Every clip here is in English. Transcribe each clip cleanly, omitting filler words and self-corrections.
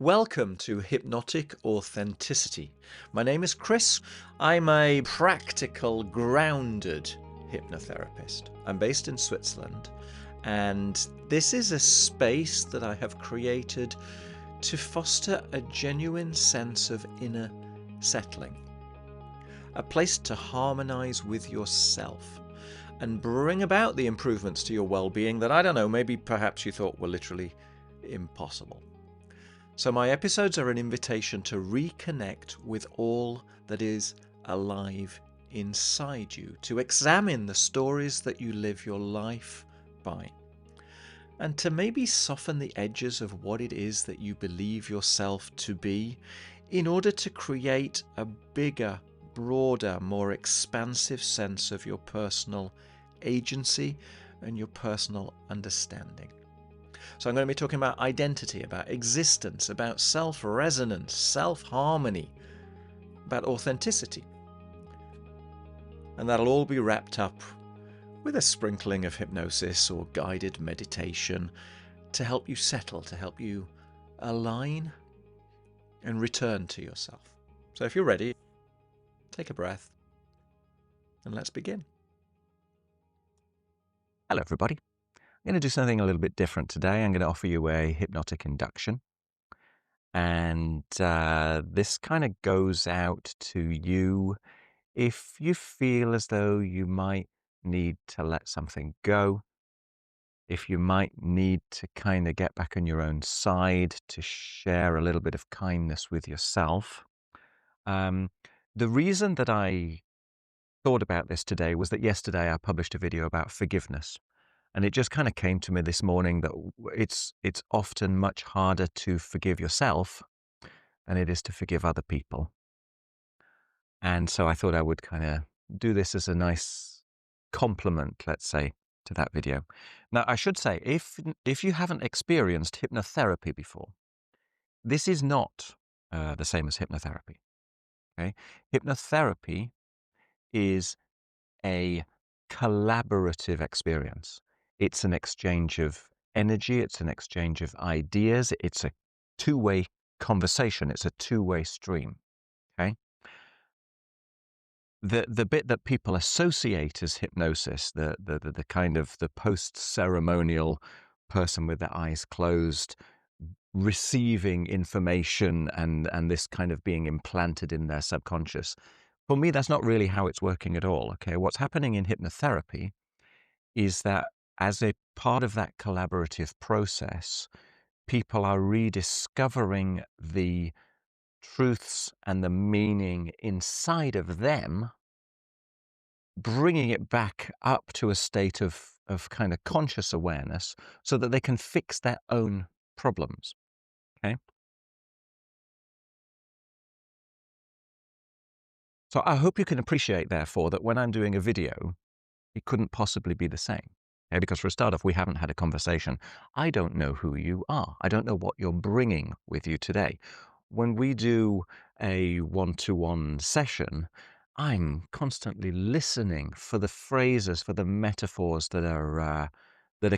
Welcome to Hypnotic Authenticity. My name is Chris. I'm a practical, grounded hypnotherapist. I'm based in Switzerland, and this is a space that I have created to foster a genuine sense of inner settling, a place to harmonize with yourself and bring about the improvements to your well-being that, I don't know, maybe perhaps you thought were literally impossible. So my episodes are an invitation to reconnect with all that is alive inside you, to examine the stories that you live your life by, and to maybe soften the edges of what it is that you believe yourself to be in order to create a bigger, broader, more expansive sense of your personal agency and your personal understanding. So I'm going to be talking about identity, about existence, about self-resonance, self-harmony, about authenticity. And that'll all be wrapped up with a sprinkling of hypnosis or guided meditation to help you settle, to help you align and return to yourself. So if you're ready, take a breath and let's begin. Hello, everybody. I'm going to do something a little bit different today. I'm going to offer you a hypnotic induction. And this kind of goes out to you if you feel as though you might need to let something go, if you might need to kind of get back on your own side to share a little bit of kindness with yourself. The reason that I thought about this today was that yesterday I published a video about forgiveness. And it just kind of came to me this morning that it's often much harder to forgive yourself than it is to forgive other people. And so I thought I would kind of do this as a nice compliment, let's say, to that video. Now, I should say, if you haven't experienced hypnotherapy before, this is not the same as hypnotherapy. Okay, hypnotherapy is a collaborative experience. It's an exchange of energy, it's an exchange of ideas, it's a two-way conversation, it's a two-way stream. Okay? The bit that people associate as hypnosis, the kind of the post-ceremonial person with their eyes closed, receiving information and this kind of being implanted in their subconscious. For me, that's not really how it's working at all. Okay, what's happening in hypnotherapy is that as a part of that collaborative process, people are rediscovering the truths and the meaning inside of them, bringing it back up to a state of kind of conscious awareness so that they can fix their own problems. Okay. So I hope you can appreciate, therefore, that when I'm doing a video, it couldn't possibly be the same. Okay? Because for a start off, we haven't had a conversation. I don't know who you are. I don't know what you're bringing with you today. When we do a one-to-one session, I'm constantly listening for the phrases, for the metaphors that are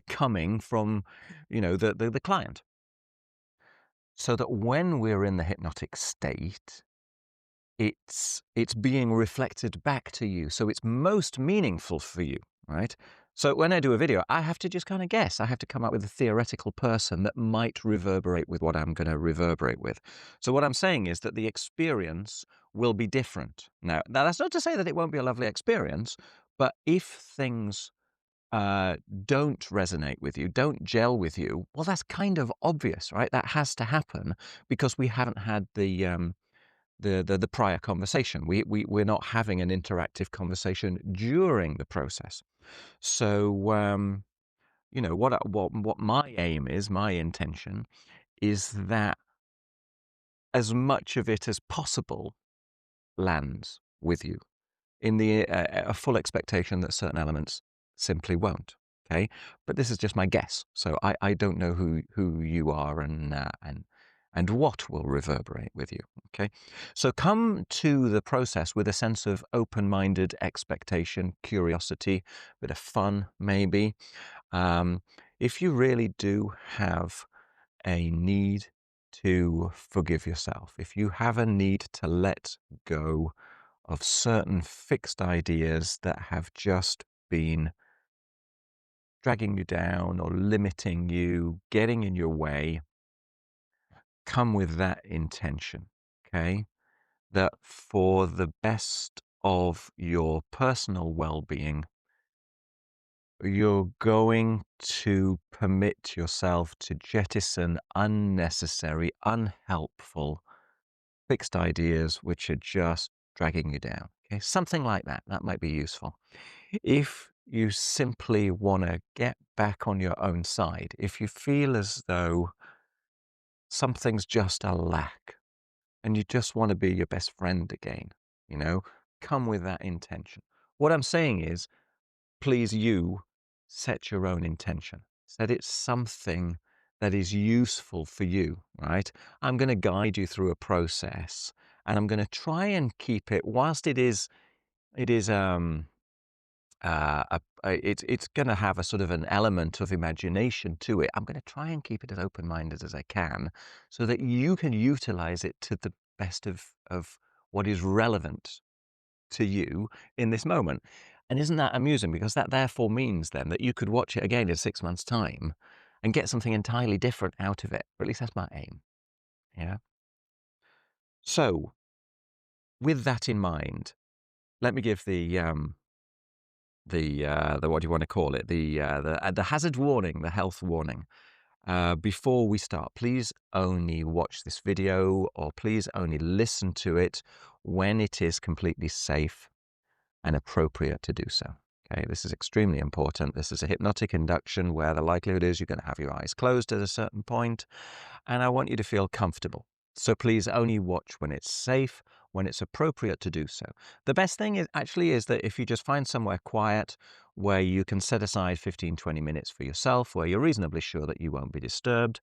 coming from, the client, so that when we're in the hypnotic state, it's being reflected back to you. So it's most meaningful for you, right? So when I do a video, I have to just kind of guess. I have to come up with a theoretical person that might reverberate with what I'm going to reverberate with. So what I'm saying is that the experience will be different. Now that's not to say that it won't be a lovely experience, but if things don't resonate with you, don't gel with you, well, that's kind of obvious, right? That has to happen because we haven't had the prior conversation. We're not having an interactive conversation during the process. So what my aim is, my intention is that as much of it as possible lands with you in the a full expectation that certain elements simply won't. Okay, but this is just my guess. So I don't know who you are and what will reverberate with you. Okay, so come to the process with a sense of open-minded expectation, curiosity, a bit of fun, maybe. If you really do have a need to forgive yourself, if you have a need to let go of certain fixed ideas that have just been dragging you down or limiting you, getting in your way, come with that intention, okay? That for the best of your personal well-being, you're going to permit yourself to jettison unnecessary, unhelpful, fixed ideas which are just dragging you down. Okay, something like that. That might be useful. If you simply want to get back on your own side, if you feel as though something's just a lack and you just want to be your best friend again, you know, come with that intention. What I'm saying is, please you set your own intention. Set it something that is useful for you, right? I'm going to guide you through a process and I'm going to try and keep it whilst it's going to have a sort of an element of imagination to it. I'm going to try and keep it as open-minded as I can so that you can utilize it to the best of what is relevant to you in this moment. And isn't that amusing? Because that therefore means then that you could watch it again in 6 months' time and get something entirely different out of it. Or at least that's my aim. Yeah. So with that in mind, let me give the what do you want to call it? The hazard warning, the health warning. Before we start, please only watch this video or please only listen to it when it is completely safe and appropriate to do so. Okay, this is extremely important. This is a hypnotic induction where the likelihood is you're going to have your eyes closed at a certain point, and I want you to feel comfortable. So please only watch when it's safe, when it's appropriate to do so. The best thing is that if you just find somewhere quiet where you can set aside 15, 20 minutes for yourself, where you're reasonably sure that you won't be disturbed,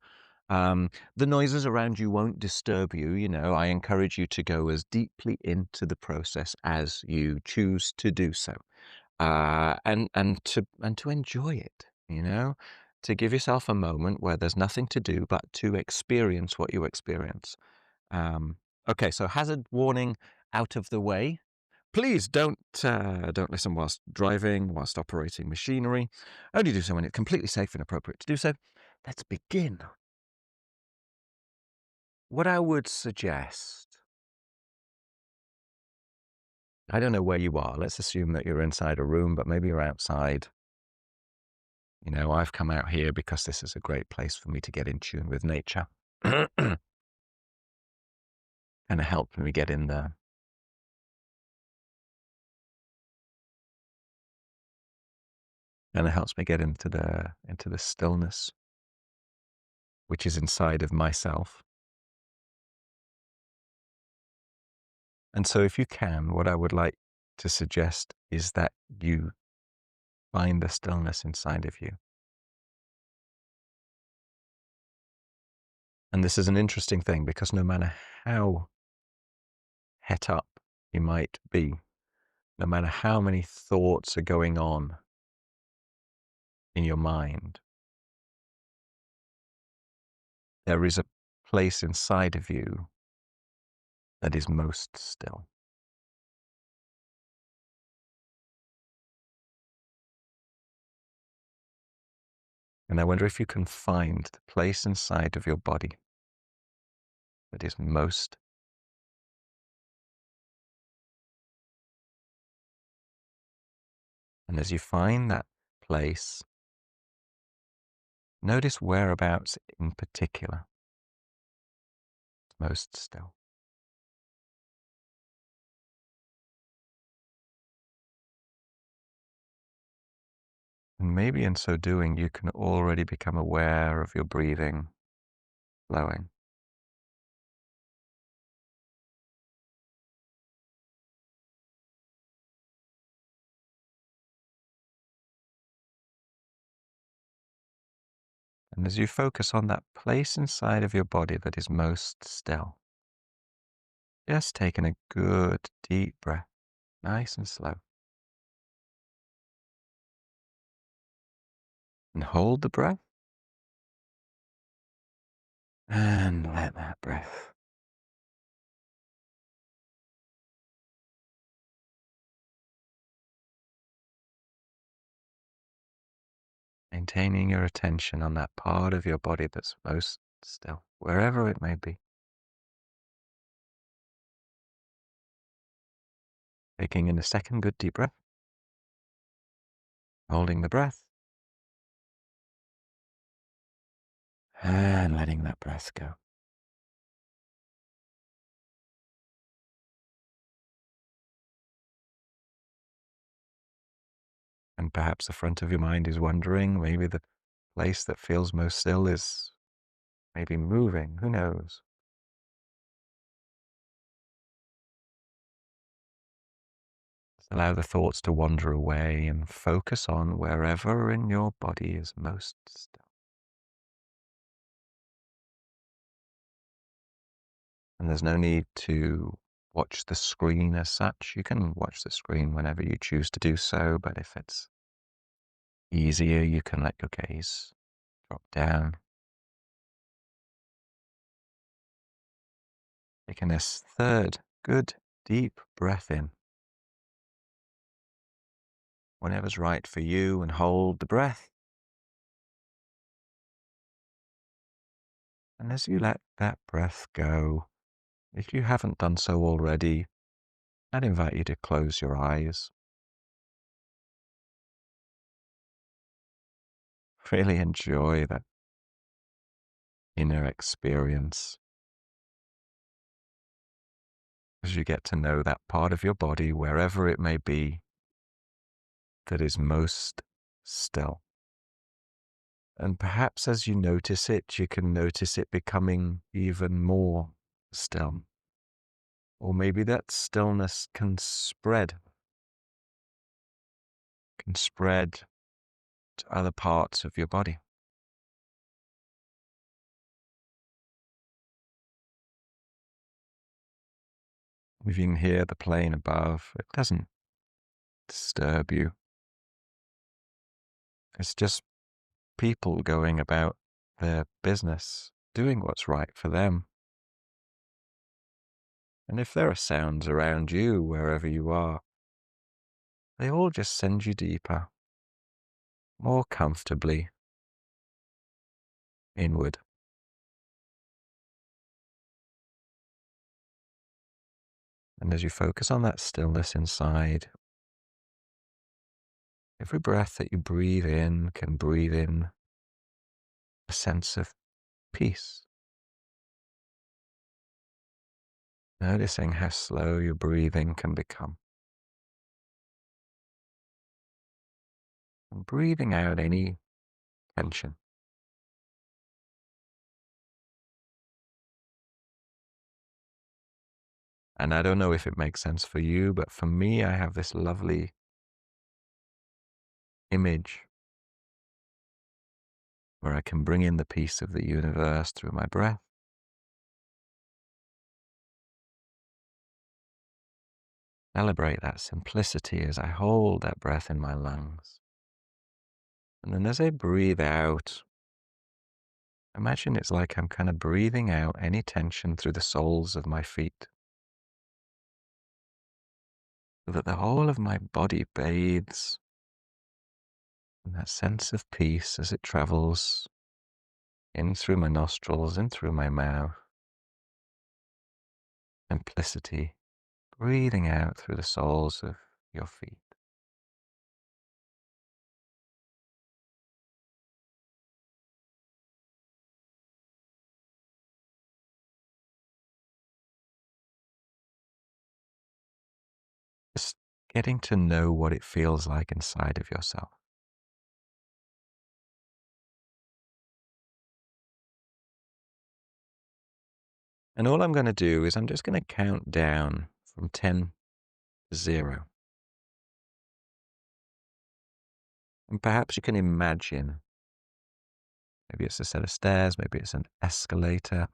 the noises around you won't disturb you. You know, I encourage you to go as deeply into the process as you choose to do so, and to enjoy it. You know, to give yourself a moment where there's nothing to do but to experience what you experience. Um, okay, so hazard warning out of the way. Please don't listen whilst driving, whilst operating machinery. Only do so when it's completely safe and appropriate to do so. Let's begin. What I would suggest, I don't know where you are. Let's assume that you're inside a room, but maybe you're outside. You know, I've come out here because this is a great place for me to get in tune with nature. And it helped me get in there. And it helps me get into the stillness, which is inside of myself. And so if you can, what I would like to suggest is that you find the stillness inside of you. And this is an interesting thing because no matter how het up you might be, no matter how many thoughts are going on in your mind, there is a place inside of you that is most still. And I wonder if you can find the place inside of your body that is most. And as you find that place, notice whereabouts in particular is most still. And maybe in so doing, you can already become aware of your breathing flowing. And as you focus on that place inside of your body that is most still, just taking a good deep breath, nice and slow. And hold the breath. And let that breath. Maintaining your attention on that part of your body that's most still, wherever it may be. Taking in a second good deep breath. Holding the breath. And letting that breath go. And perhaps the front of your mind is wondering, maybe the place that feels most still is maybe moving. Who knows? Just allow the thoughts to wander away and focus on wherever in your body is most still. And there's no need to watch the screen as such. You can watch the screen whenever you choose to do so, but if it's easier, you can let your gaze drop down. Taking this third good deep breath in, whenever's right for you, and hold the breath. And as you let that breath go, if you haven't done so already, I'd invite you to close your eyes. Really enjoy that inner experience as you get to know that part of your body, wherever it may be, that is most still. And perhaps as you notice it, you can notice it becoming even more still. Or maybe that stillness can spread to other parts of your body. If you can hear the plane above, it doesn't disturb you. It's just people going about their business, doing what's right for them. And if there are sounds around you, wherever you are, they all just send you deeper, more comfortably inward. And as you focus on that stillness inside, every breath that you breathe in can breathe in a sense of peace. Noticing how slow your breathing can become. And breathing out any tension. And I don't know if it makes sense for you, but for me, I have this lovely image where I can bring in the peace of the universe through my breath. Celebrate that simplicity as I hold that breath in my lungs. And then as I breathe out, imagine it's like I'm kind of breathing out any tension through the soles of my feet, so that the whole of my body bathes in that sense of peace as it travels in through my nostrils, in through my mouth. Simplicity, breathing out through the soles of your feet. Just getting to know what it feels like inside of yourself. And all I'm going to do is I'm just going to count down from 10 to 0. And perhaps you can imagine, maybe it's a set of stairs, maybe it's an escalator,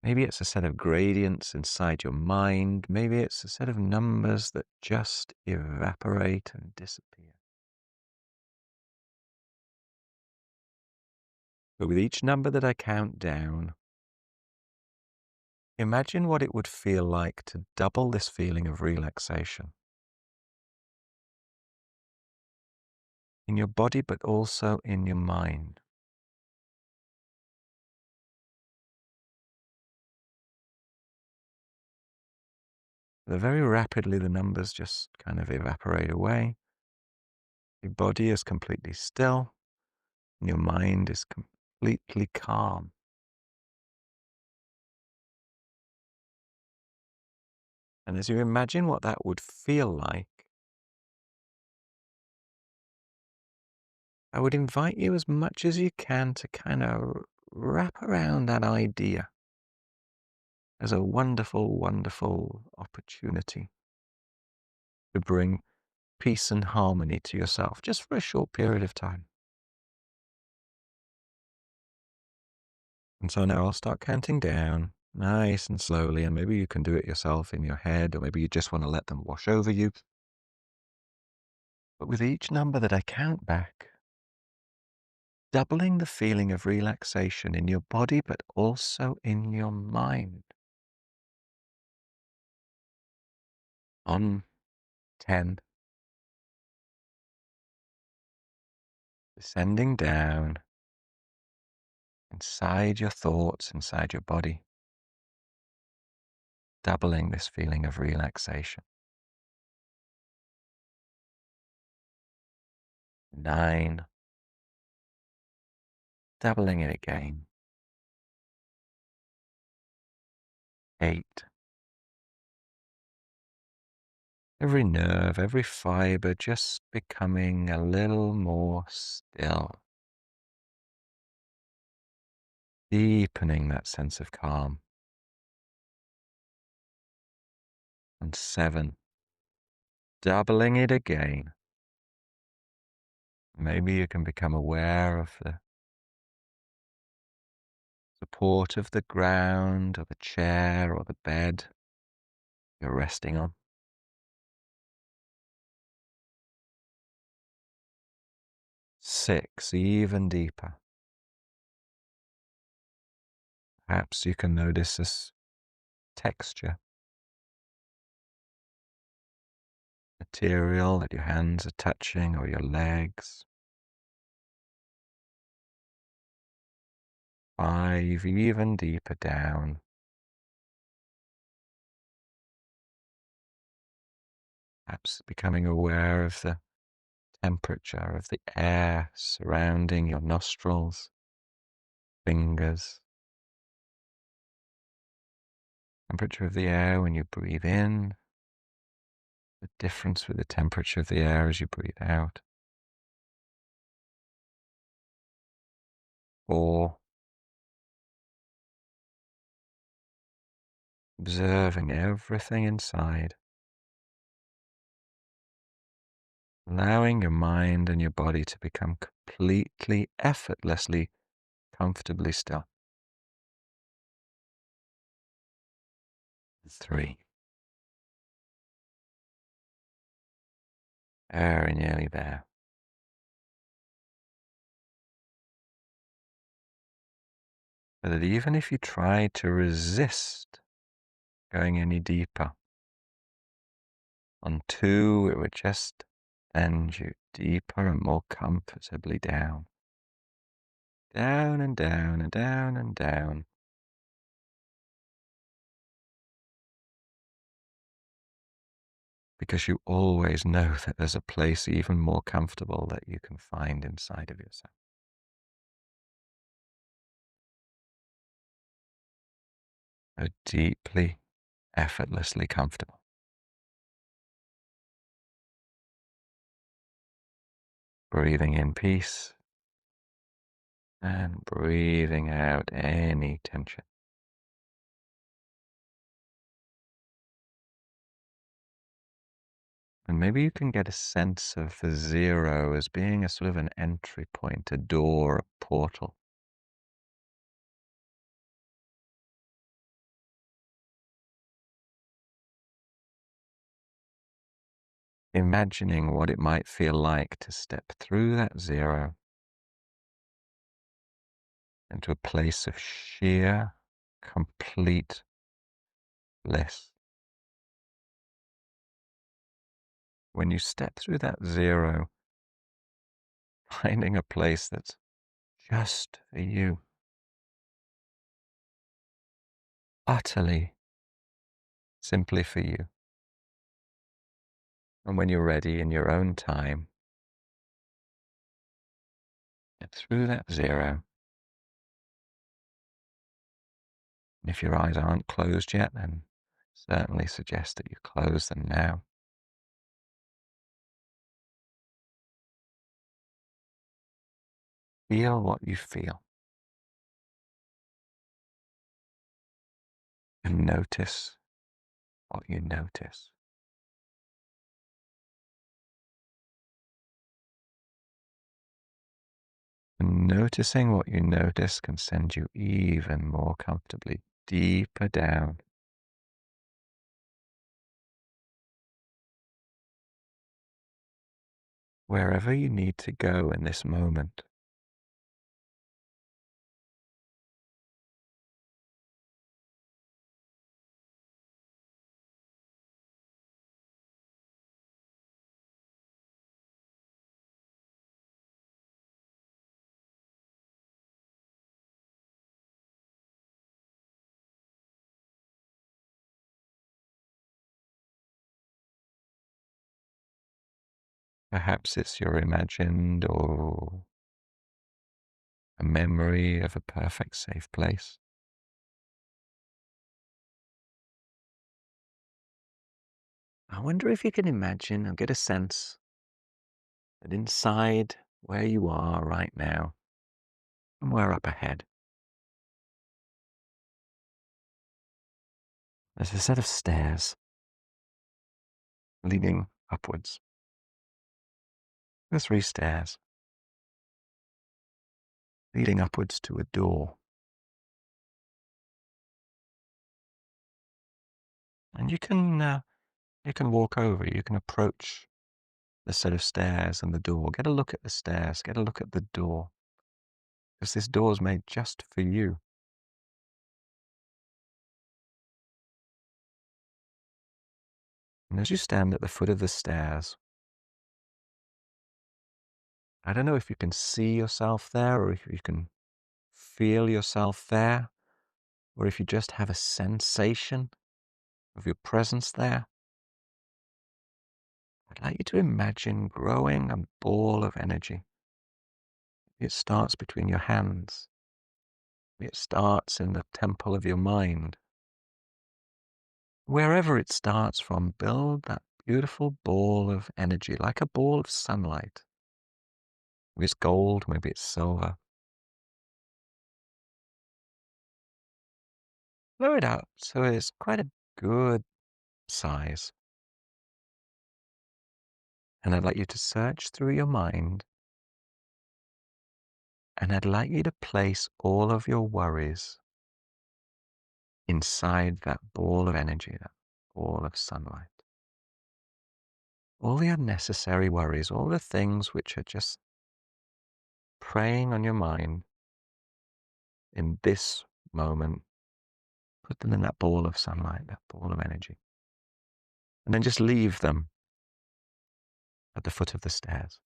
maybe it's a set of gradients inside your mind, maybe it's a set of numbers that just evaporate and disappear. But with each number that I count down, imagine what it would feel like to double this feeling of relaxation in your body, but also in your mind. Very rapidly, the numbers just kind of evaporate away. Your body is completely still, and your mind is completely calm. And as you imagine what that would feel like, I would invite you as much as you can to kind of wrap around that idea as a wonderful, wonderful opportunity to bring peace and harmony to yourself just for a short period of time. And so now I'll start counting down nice and slowly, and maybe you can do it yourself in your head, or maybe you just want to let them wash over you. But with each number that I count back, doubling the feeling of relaxation in your body, but also in your mind. On 10, descending down inside your thoughts, inside your body, doubling this feeling of relaxation. 9, doubling it again. 8, every nerve, every fiber just becoming a little more still, deepening that sense of calm. And 7, doubling it again. Maybe you can become aware of the support of the ground or the chair or the bed you're resting on. 6, even deeper. Perhaps you can notice this texture, material that your hands are touching or your legs. 5, even deeper down. Perhaps becoming aware of the temperature of the air surrounding your nostrils, fingers. Temperature of the air when you breathe in, the difference with the temperature of the air as you breathe out. 4, observing everything inside, allowing your mind and your body to become completely, effortlessly, comfortably still. 3, very nearly there. So that even if you try to resist going any deeper, on 2 it would just send you deeper and more comfortably down. Down and down and down and down. Because you always know that there's a place even more comfortable that you can find inside of yourself. So deeply, effortlessly comfortable. Breathing in peace and breathing out any tension. And maybe you can get a sense of the 0 as being a sort of an entry point, a door, a portal. Imagining what it might feel like to step through that 0 into a place of sheer, complete bliss. When you step through that zero, finding a place that's just for you, utterly, simply for you. And when you're ready in your own time, get through that zero. And if your eyes aren't closed yet, then certainly suggest that you close them now. Feel what you feel and notice what you notice. And noticing what you notice can send you even more comfortably deeper down, wherever you need to go in this moment. Perhaps it's your imagined or a memory of a perfect safe place. I wonder if you can imagine or get a sense that inside where you are right now, somewhere up ahead, there's a set of stairs leading upwards. There are 3 stairs leading upwards to a door. And you can walk over, you can approach the set of stairs and the door. Get a look at the stairs, get a look at the door, because this door is made just for you. And as you stand at the foot of the stairs, I don't know if you can see yourself there or if you can feel yourself there, or if you just have a sensation of your presence there. I'd like you to imagine growing a ball of energy. It starts between your hands. It starts in the temple of your mind. Wherever it starts from, build that beautiful ball of energy, like a ball of sunlight. Maybe it's gold, maybe it's silver. Blow it out so it's quite a good size. And I'd like you to search through your mind, and I'd like you to place all of your worries inside that ball of energy, that ball of sunlight. All the unnecessary worries, all the things which are just preying on your mind in this moment, put them in that ball of sunlight, that ball of energy. And then just leave them at the foot of the stairs.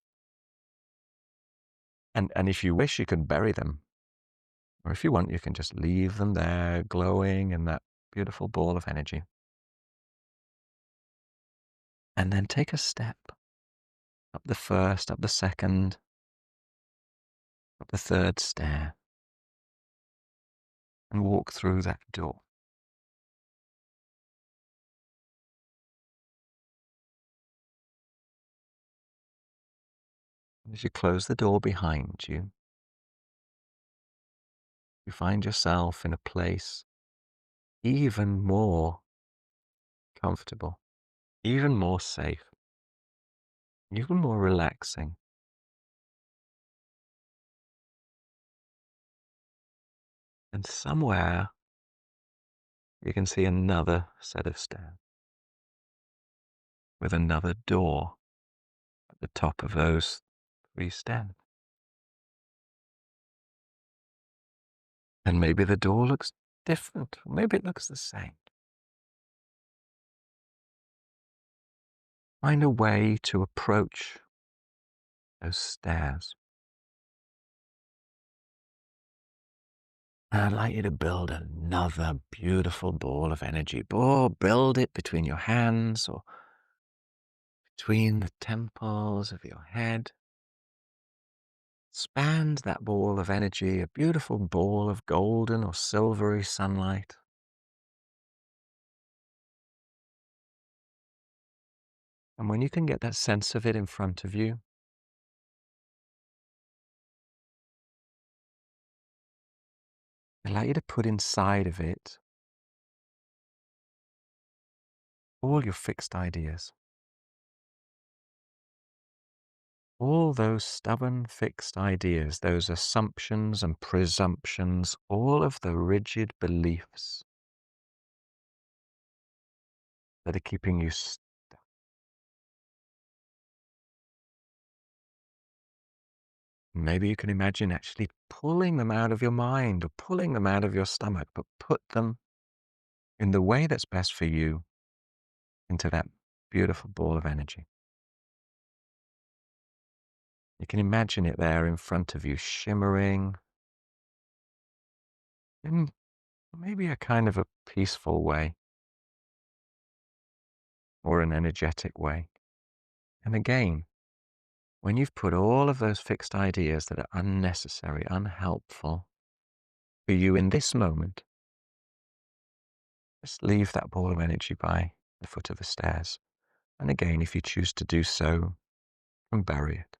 And if you wish, you can bury them. Or if you want, you can just leave them there, glowing in that beautiful ball of energy. And then take a step up the first, up the second, up the third stair, and walk through that door. And as you close the door behind you, you find yourself in a place even more comfortable, even more safe, even more relaxing. And somewhere you can see another set of stairs with another door at the top of those 3 stairs. And maybe the door looks different. Maybe it looks the same. Find a way to approach those stairs. And I'd like you to build another beautiful ball of energy. Or build it between your hands or between the temples of your head. Expand that ball of energy, a beautiful ball of golden or silvery sunlight. And when you can get that sense of it in front of you, I'd like you to put inside of it all your fixed ideas. All those stubborn fixed ideas, those assumptions and presumptions, all of the rigid beliefs that are keeping you stuck. Maybe you can imagine actually pulling them out of your mind or pulling them out of your stomach, but put them in the way that's best for you into that beautiful ball of energy. You can imagine it there in front of you, shimmering in maybe a kind of a peaceful way or an energetic way. And again, when you've put all of those fixed ideas that are unnecessary, unhelpful for you in this moment, just leave that ball of energy by the foot of the stairs. And again, if you choose to do so, and bury it.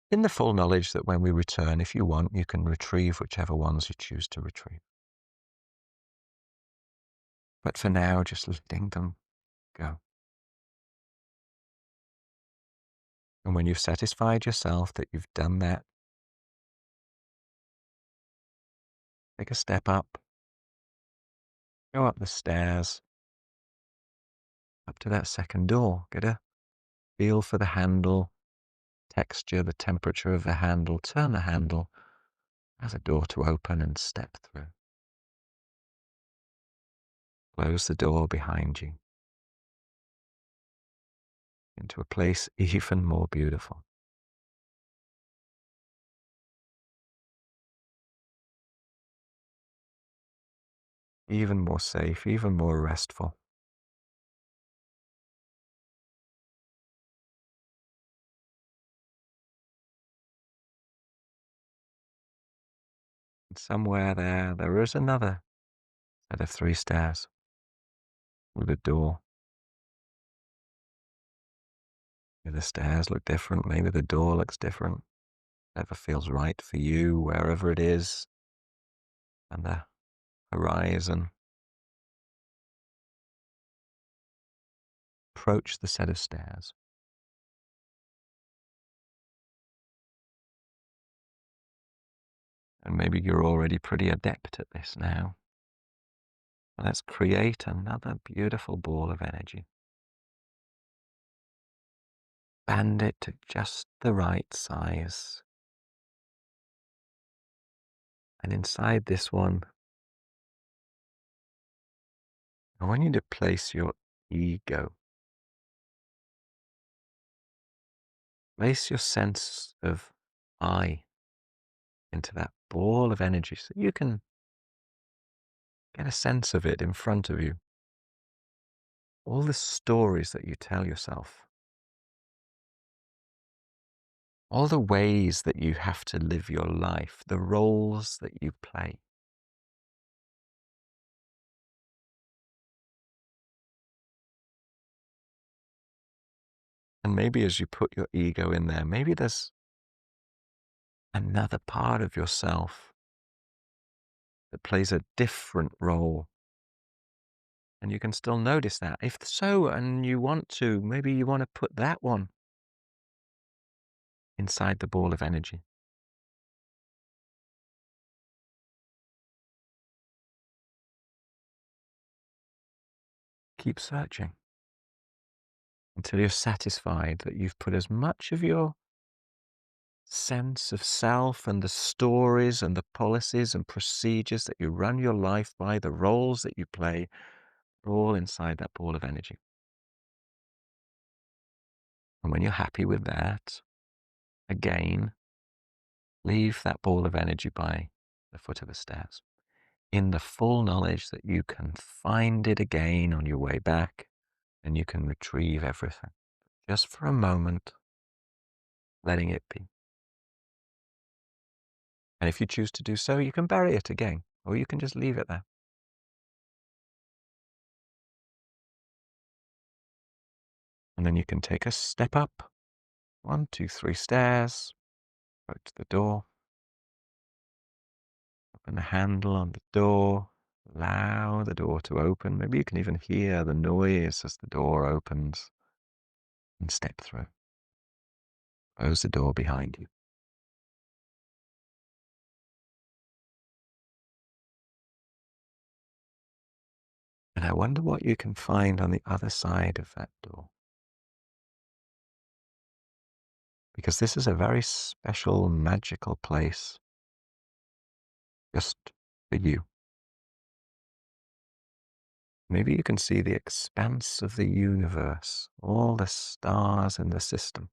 In the full knowledge that when we return, if you want, you can retrieve whichever ones you choose to retrieve. But for now, just letting them go. And when you've satisfied yourself that you've done that, take a step up, go up the stairs, up to that second door. Get a feel for the handle, texture, the temperature of the handle. Turn the handle as a door to open and step through. Close the door behind you into a place even more beautiful. Even more safe, even more restful. And somewhere there is another set of 3 stairs with a door. Maybe the stairs look different, maybe the door looks different. Whatever feels right for you, wherever it is, and the horizon. Approach the set of stairs. And maybe you're already pretty adept at this now. Let's create another beautiful ball of energy. Band it to just the right size. And inside this one, I want you to place your ego. Place your sense of I into that ball of energy so you can get a sense of it in front of you. All the stories that you tell yourself, all the ways that you have to live your life, the roles that you play. And maybe as you put your ego in there, maybe there's another part of yourself that plays a different role. And you can still notice that. If so, and you want to, maybe you want to put that one inside the ball of energy. Keep searching until you're satisfied that you've put as much of your sense of self and the stories and the policies and procedures that you run your life by, the roles that you play, are all inside that ball of energy. And when you're happy with that, again, leave that ball of energy by the foot of the stairs, in the full knowledge that you can find it again on your way back and you can retrieve everything. Just for a moment, letting it be. And if you choose to do so, you can bury it again, or you can just leave it there. And then you can take a step up, 1, 2, 3 stairs, go to the door, open the handle on the door, allow the door to open. Maybe you can even hear the noise as the door opens, and step through. Close the door behind you. And I wonder what you can find on the other side of that door. Because this is a very special, magical place just for you. Maybe you can see the expanse of the universe, all the stars in the system.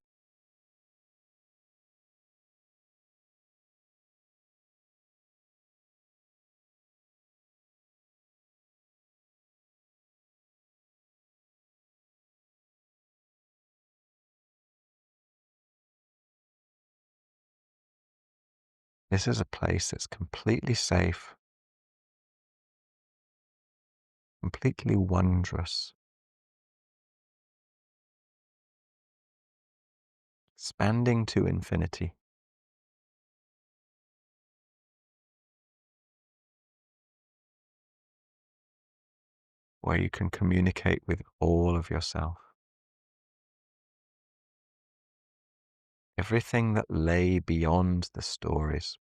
This is a place that's completely safe, completely wondrous, expanding to infinity. Where you can communicate with all of yourself. Everything that lay beyond the stories.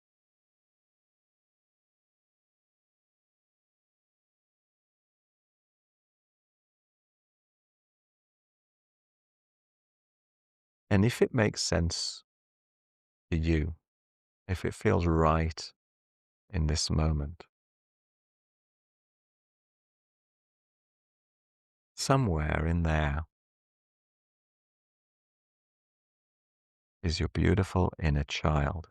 And if it makes sense to you, if it feels right in this moment, somewhere in there is your beautiful inner child.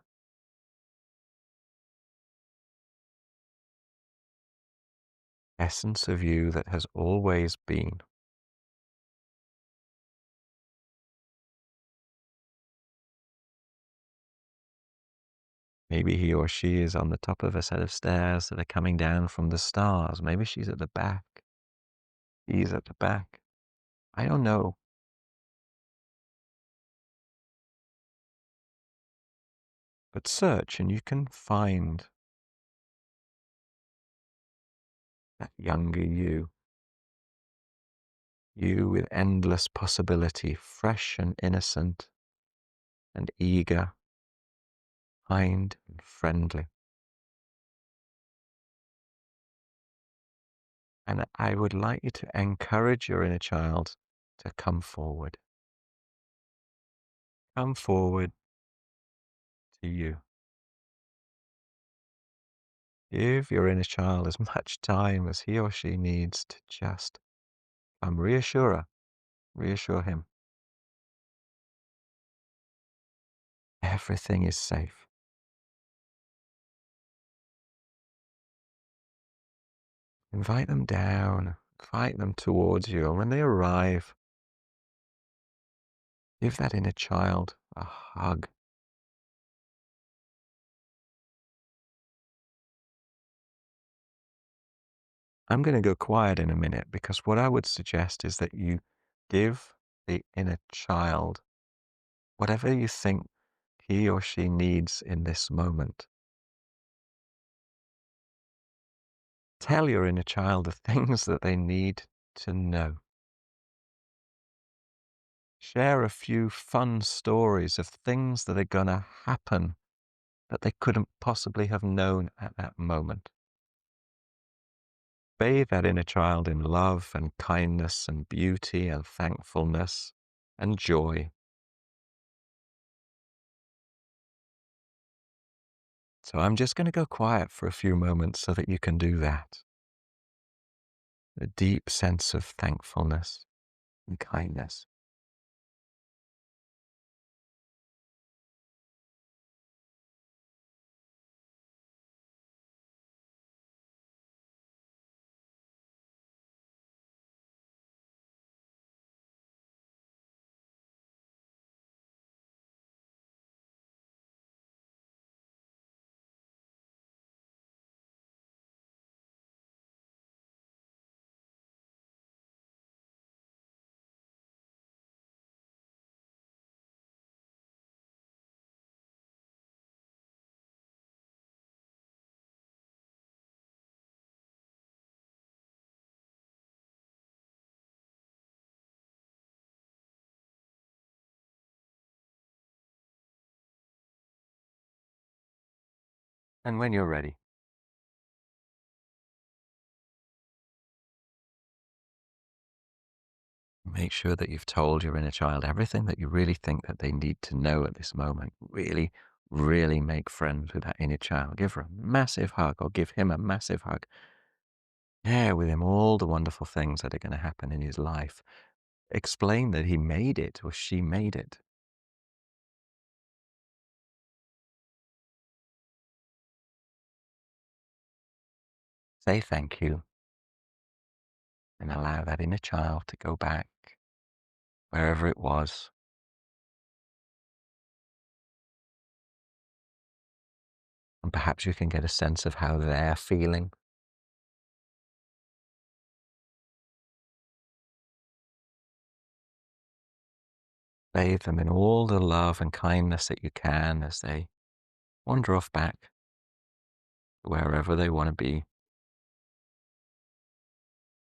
Essence of you that has always been. Maybe he or she is on the top of a set of stairs that are coming down from the stars. Maybe she's at the back. He's at the back. I don't know. But search and you can find that younger you. You with endless possibility, fresh and innocent and eager, kind and friendly. And I would like you to encourage your inner child to come forward. Come forward to you. Give your inner child as much time as he or she needs to just come. Reassure her, reassure him. Everything is safe. Invite them down, invite them towards you. And when they arrive, give that inner child a hug. I'm going to go quiet in a minute because what I would suggest is that you give the inner child whatever you think he or she needs in this moment. Tell your inner child the things that they need to know. Share a few fun stories of things that are going to happen that they couldn't possibly have known at that moment. Bathe that inner child in love and kindness and beauty and thankfulness and joy. So I'm just going to go quiet for a few moments so that you can do that. A deep sense of thankfulness and kindness. And when you're ready, make sure that you've told your inner child everything that you really think that they need to know at this moment. Really, really make friends with that inner child. Give her a massive hug or give him a massive hug. Share with him all the wonderful things that are going to happen in his life. Explain that he made it or she made it. Say thank you and allow that inner child to go back wherever it was. And perhaps you can get a sense of how they're feeling. Bathe them in all the love and kindness that you can as they wander off back to wherever they want to be.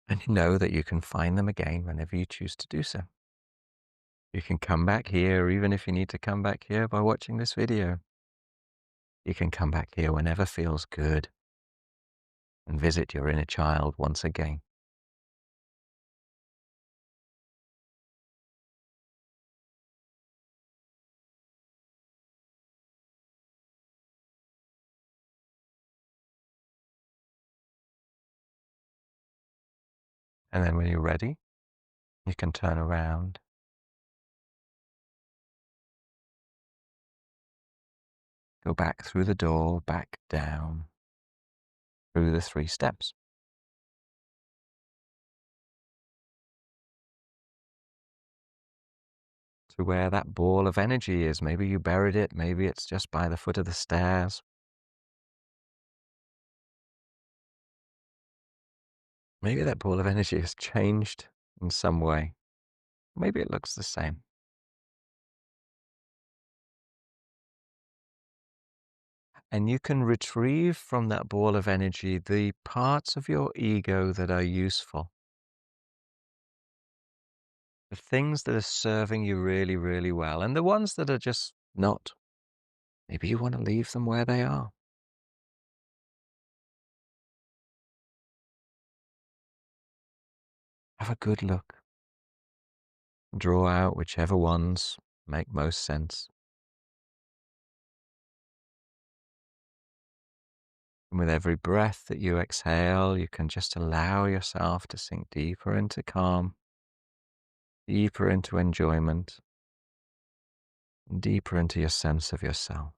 And you know that you can find them again whenever you choose to do so. You can come back here, even if you need to come back here by watching this video. You can come back here whenever feels good and visit your inner child once again. And then when you're ready, you can turn around, go back through the door, back down, through the 3 steps to where that ball of energy is. Maybe you buried it, maybe it's just by the foot of the stairs. Maybe that ball of energy has changed in some way. Maybe it looks the same. And you can retrieve from that ball of energy the parts of your ego that are useful, the things that are serving you really, really well, and the ones that are just not. Maybe you want to leave them where they are. Have a good look. Draw out whichever ones make most sense. And with every breath that you exhale, you can just allow yourself to sink deeper into calm, deeper into enjoyment, and deeper into your sense of yourself.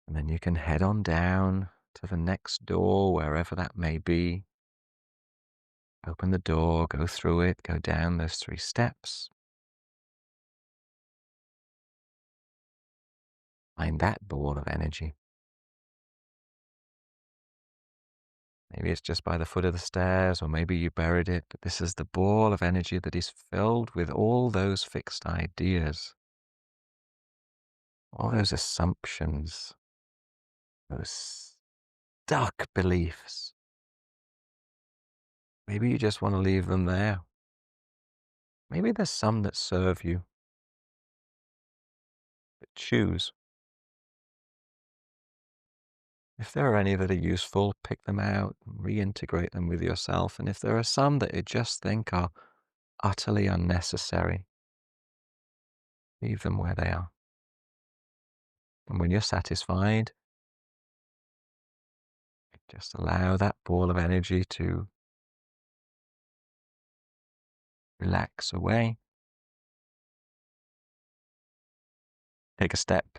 And then you can head on down to the next door, wherever that may be. Open the door, go through it, go down those 3 steps. Find that ball of energy. Maybe it's just by the foot of the stairs, or maybe you buried it, but this is the ball of energy that is filled with all those fixed ideas, all those assumptions, those stuck beliefs. Maybe you just want to leave them there. Maybe there's some that serve you, but choose. If there are any that are useful, pick them out, reintegrate them with yourself. And if there are some that you just think are utterly unnecessary, Leave them where they are. And when you're satisfied, just allow that ball of energy to relax away. Take a step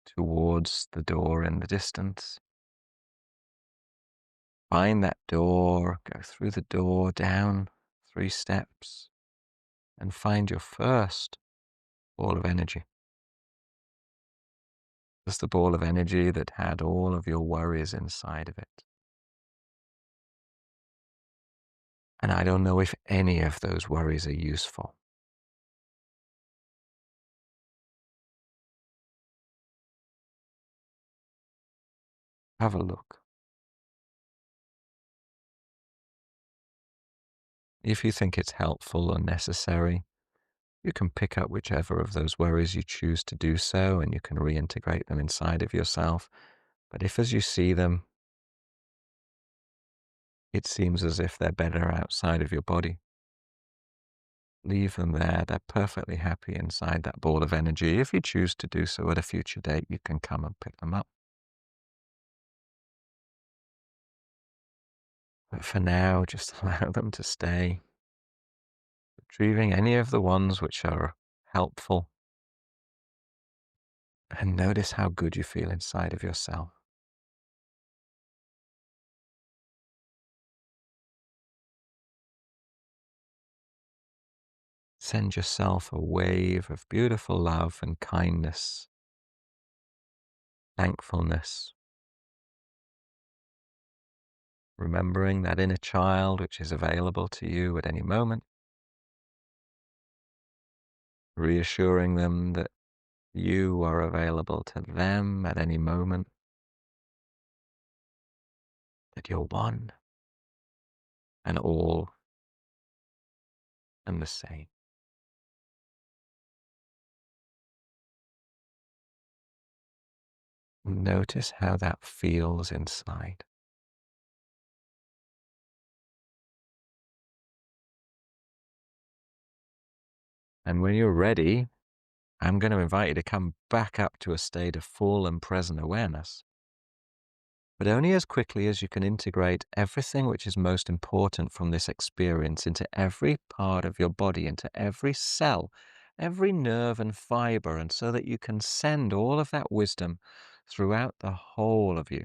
towards the door in the distance. Find that door, go through the door, down 3 steps, and find your first ball of energy. Just the ball of energy that had all of your worries inside of it. And I don't know if any of those worries are useful. Have a look. If you think it's helpful or necessary, you can pick up whichever of those worries you choose to do so, and you can reintegrate them inside of yourself. But if as you see them, it seems as if they're better outside of your body, leave them there. They're perfectly happy inside that ball of energy. If you choose to do so at a future date, you can come and pick them up. But for now, just allow them to stay, retrieving any of the ones which are helpful. And notice how good you feel inside of yourself. Send yourself a wave of beautiful love and kindness, thankfulness, remembering that inner child which is available to you at any moment, reassuring them that you are available to them at any moment, that you're one and all and the same. Notice how that feels inside. And when you're ready, I'm going to invite you to come back up to a state of full and present awareness, but only as quickly as you can integrate everything which is most important from this experience into every part of your body, into every cell, every nerve and fiber, and so that you can send all of that wisdom throughout the whole of you.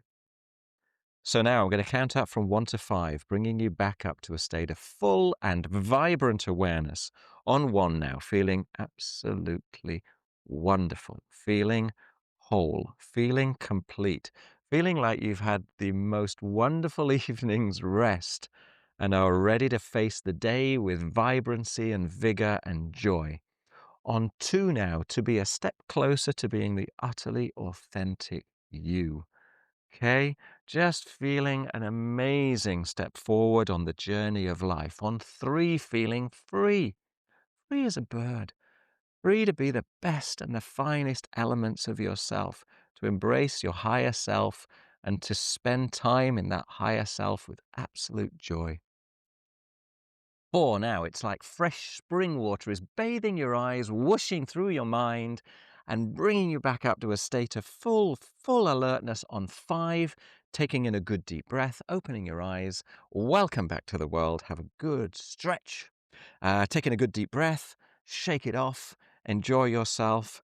So now I'm going to count up from 1 to 5, bringing you back up to a state of full and vibrant awareness. On 1 now, feeling absolutely wonderful, feeling whole, feeling complete, feeling like you've had the most wonderful evening's rest and are ready to face the day with vibrancy and vigor and joy. On 2 now, to be a step closer to being the utterly authentic you. Okay, just feeling an amazing step forward on the journey of life. On 3, feeling free, free as a bird, free to be the best and the finest elements of yourself, to embrace your higher self and to spend time in that higher self with absolute joy. 4 now, it's like fresh spring water is bathing your eyes, whooshing through your mind, and bringing you back up to a state of full alertness. On 5, taking in a good deep breath, opening your eyes. Welcome back to the world. Have a good stretch. Taking a good deep breath, shake it off, enjoy yourself,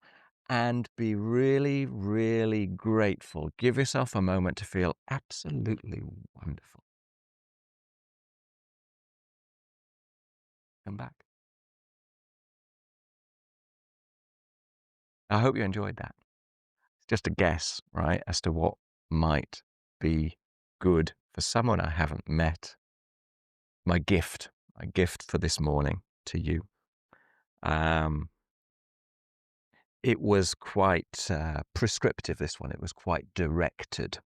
and be really, really grateful. Give yourself a moment to feel absolutely wonderful. Come back. I hope you enjoyed that. It's just a guess, right, as to what might be good for someone I haven't met. My gift for this morning to you. Um, it was quite prescriptive, this one. It was quite directed.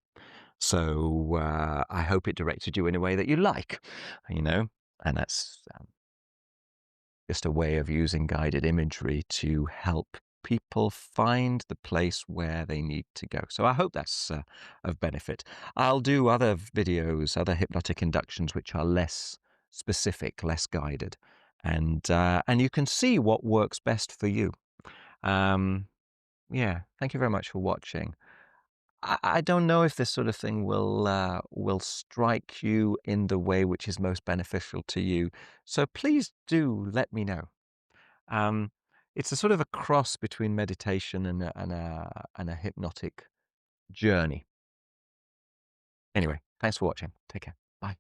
So I hope it directed you in a way that you like, you know, and that's just a way of using guided imagery to help people find the place where they need to go. So I hope that's of benefit. I'll do other videos, other hypnotic inductions, which are less specific, less guided, and you can see what works best for you. Um, yeah, thank you very much for watching. I don't know if this sort of thing will strike you in the way which is most beneficial to you. So please do let me know. Um, it's a sort of a cross between meditation and a hypnotic journey. Anyway, thanks for watching. Take care. Bye.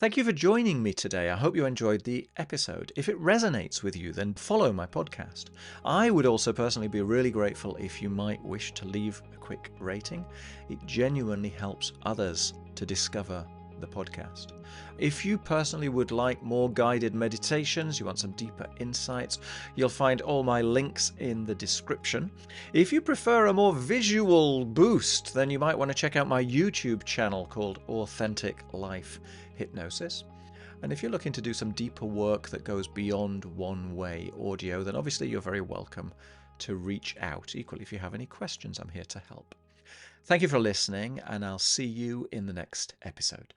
Thank you for joining me today. I hope you enjoyed the episode. If it resonates with you, then follow my podcast. I would also personally be really grateful if you might wish to leave a quick rating. It genuinely helps others to discover the podcast. If you personally would like more guided meditations, you want some deeper insights, you'll find all my links in the description. If you prefer a more visual boost, then you might want to check out my YouTube channel called Authentic Life Hypnosis. And if you're looking to do some deeper work that goes beyond one-way audio, then obviously you're very welcome to reach out. Equally, if you have any questions, I'm here to help. Thank you for listening, and I'll see you in the next episode.